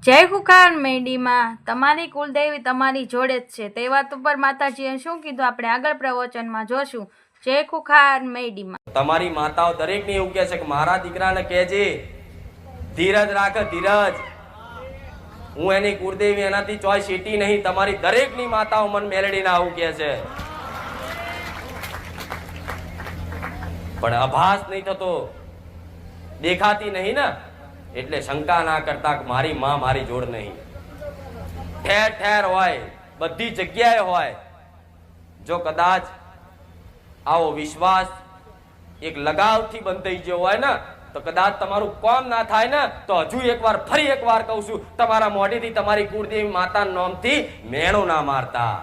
જય ખુખાર મેડીમાં તમારી કુલદેવી તમારી જોડે જ છે તે વાત ઉપર માતાજીએ શું કીધું આપણે આગળ પ્રવચનમાં જોશું। જય ખુખાર મેડીમાં તમારી માતાઓ દરેકને એવું કહે છે કે મારા દીકરાને કહેજે ધીરજ રાખ, ધીરજ। હું એની કુળદેવી એનાથી ચોય સીટી નહીં। તમારી દરેકની માતાઓ મન મેલડીને આવું કહે છે, પણ આભાસ નહીં થતો, દેખાતી નહીં ને, એટલે શંકા ના કરતા કે મારી માં મારી જોડ નહીં। ઠેર ઠેર હોય, બધી જગ્યાએ હોય। જો કદાચ આવો વિશ્વાસ એક લગાવથી બંધાઈ ગયો હોય ને તો કદાચ તમારું કામ ના થાય ને તો હજુ એકવાર ફરી એકવાર કહું છું, તમારા મોઢેથી તમારી કુળદેવી માતાના નામથી મેણો ના મારતા।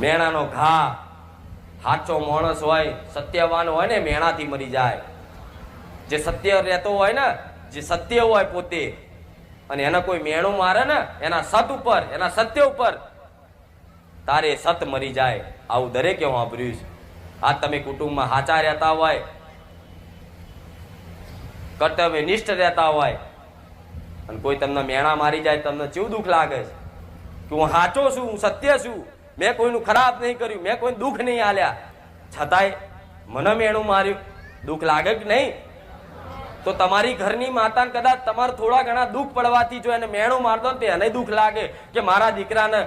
મેણાનો ઘા સાચો માણસ હોય, સત્યવાન હોય ને મેણાથી મરી જાય। જે સત્ય રહેતો હોય ને, જે સત્ય હોય પોતે, અને એને કોઈ મેણું મારે ને એના સત ઉપર, એના સત્ય ઉપર, તારે સત મરી જાય। આવું દરેકે સાંભળ્યું છે। આ તમે કુટુંબમાં સાચા રહેતા હોય, કર્તવ્યનિષ્ઠ રહેતા હોય, અને કોઈ તમને મેણા મારી જાય, તમને કેવું દુઃખ લાગે છે કે હું સાચો છું, હું સત્ય છું, મેં કોઈનું ખરાબ નહીં કર્યું, મેં કોઈ દુઃખ નહીં આલ્યા, છતાંય મને મેણું માર્યું, દુઃખ લાગે કે નહીં? તો તમારી ઘરની માતાને કદાચ તમારે થોડા ઘણા દુઃખ પડવાથી જો એને મેણું મારતો ને એને દુઃખ લાગે કે મારા દીકરાને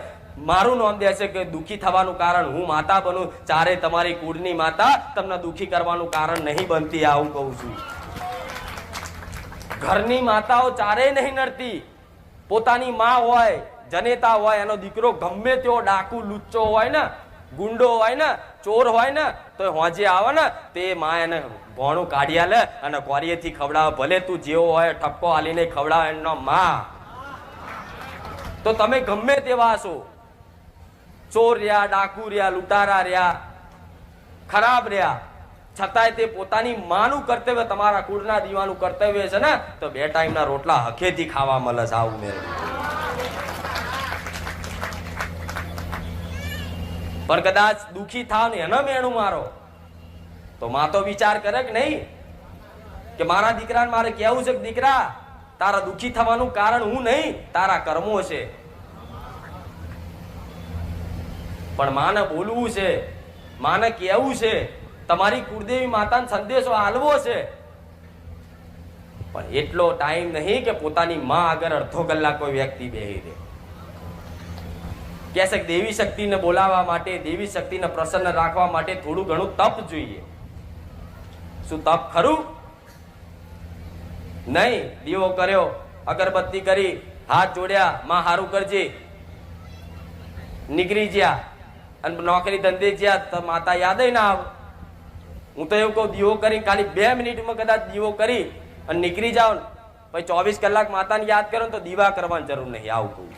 મારું નામ દેશે કે દુઃખી થવાનું કારણ હું માતા બનું, ચારે તમારી કુળની માતા તમને દુઃખી કરવાનું કારણ નહીં બનતી। આવું કહું છું। ઘરની માતાઓ ચારેય નહીં નડતી। પોતાની માં હોય, જનેતા હોય, એનો દીકરો ગમે તેવો ડાકુ લુચ્ચો હોય ને, ગુંડો હોય ને, ચોર હોય ને, તો હોજે આવે ને તે માં એને ભોણું કાઢ્યા લે અને કોરીએથી ખવડાવે। ભલે તું જેવો હોય ઠપકો હાલીને ખવડાવે એનો માં। તો તમે ગમે તેવા છો, ચોર રહ્યા, ડાકુ રહ્યા, લૂંટારા રહ્યા, ખરાબ રહ્યા, છતાંય તે પોતાની માનું કર્તવ્ય, તમારા કુળના દીવાનું કર્તવ્ય છે ને, તો 2 ટાઈમના રોટલા હખેથી ખાવા મળે છે। આવું મેં પણ કદાચ દુઃખી થાવ ને એનો મેણું મારો તો માં તો વિચાર કરે કે નહીં કે મારા દીકરાને મારે કહેવું છે કે દીકરા તારા દુઃખી થવાનું કારણ હું નહીં, તારા કર્મો છે। પણ માને બોલવું છે, માને કહેવું છે, તમારી કુળદેવી માતાને સંદેશો આલવો છે, પણ એટલો ટાઈમ નહીં કે પોતાની માં આગળ અડધો કલાક કોઈ વ્યક્તિ બેહી રહે। કહેશે કે દેવી શક્તિને બોલાવવા માટે, દેવી શક્તિને પ્રસન્ન રાખવા માટે થોડું ઘણું તપ જોઈએ। શું તપ ખરું? નહીં। દીવો કર્યો, અગરબત્તી કરી, હાથ જોડ્યા, માં હારું કરજે, નીકળી ગયા અને નોકરી ધંધે ગયા તો માતા યાદ ના આવે। હું તો એવું કહું, દીવો કરી ખાલી 2 મિનિટમાં કદાચ દીવો કરી અને નીકળી જાઓ, પછી 24 કલાક માતાને યાદ કરો તો દીવા કરવાની જરૂર નહીં। આવું કહું।